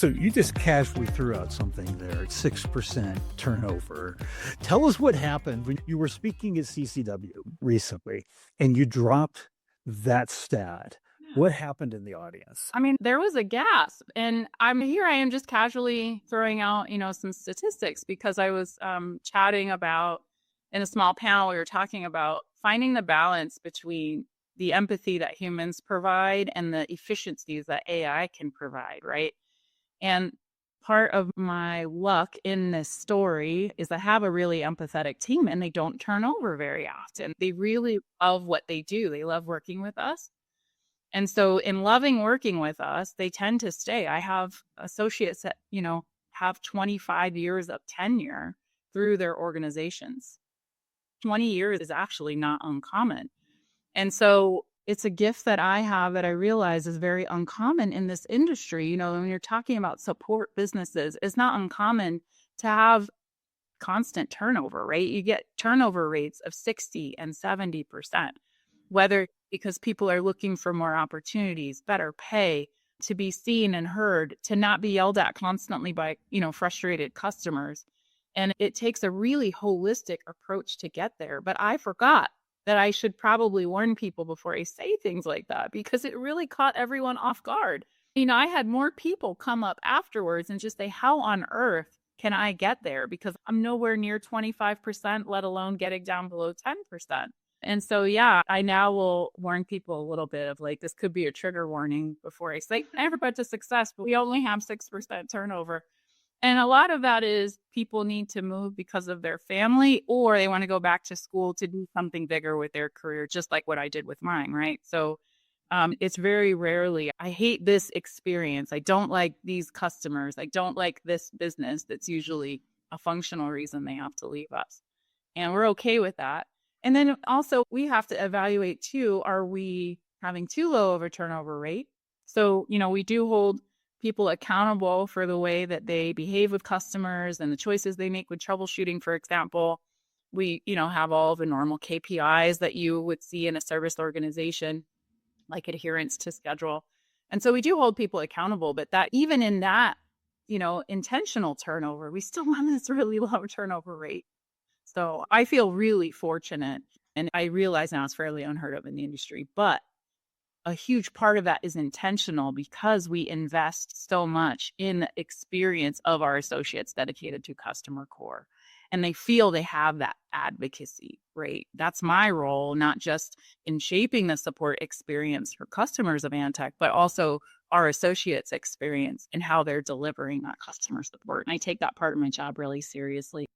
So you just casually threw out something there, 6% turnover. Tell us what happened when you were speaking at CCW recently and you dropped that stat. What happened in the audience? I mean, there was a gasp, and I am just casually throwing out, some statistics because I was chatting about in a small panel, we were talking about finding the balance between the empathy that humans provide and the efficiencies that AI can provide, right? And part of my luck in this story is I have a really empathetic team and they don't turn over very often. They really love what they do. They love working with us. And so in loving working with us, they tend to stay. I have associates that, have 25 years of tenure through their organizations. 20 years is actually not uncommon. And so it's a gift that I have that I realize is very uncommon in this industry. When you're talking about support businesses, it's not uncommon to have constant turnover, right? You get turnover rates of 60 and 70%, whether because people are looking for more opportunities, better pay, to be seen and heard, to not be yelled at constantly by, frustrated customers. And it takes a really holistic approach to get there. But I forgot that I should probably warn people before I say things like that because it really caught everyone off guard. I had more people come up afterwards and just say, how on earth can I get there? Because I'm nowhere near 25%, let alone getting down below 10%. And so, I now will warn people a little bit of this could be a trigger warning before I say everybody to success, but we only have 6% turnover. And a lot of that is people need to move because of their family or they want to go back to school to do something bigger with their career, just like what I did with mine, right? So it's very rarely, I hate this experience. I don't like these customers. I don't like this business. That's usually a functional reason they have to leave us. And we're okay with that. And then also we have to evaluate too, are we having too low of a turnover rate? So, we do hold people accountable for the way that they behave with customers and the choices they make with troubleshooting, for example. We, have all the normal KPIs that you would see in a service organization, like adherence to schedule. And so we do hold people accountable, but that even in that, intentional turnover, we still have this really low turnover rate. So I feel really fortunate, and I realize now it's fairly unheard of in the industry, but a huge part of that is intentional because we invest so much in the experience of our associates dedicated to customer core. And they feel they have that advocacy, right? That's my role, not just in shaping the support experience for customers of Antech, but also our associates' experience and how they're delivering that customer support. And I take that part of my job really seriously.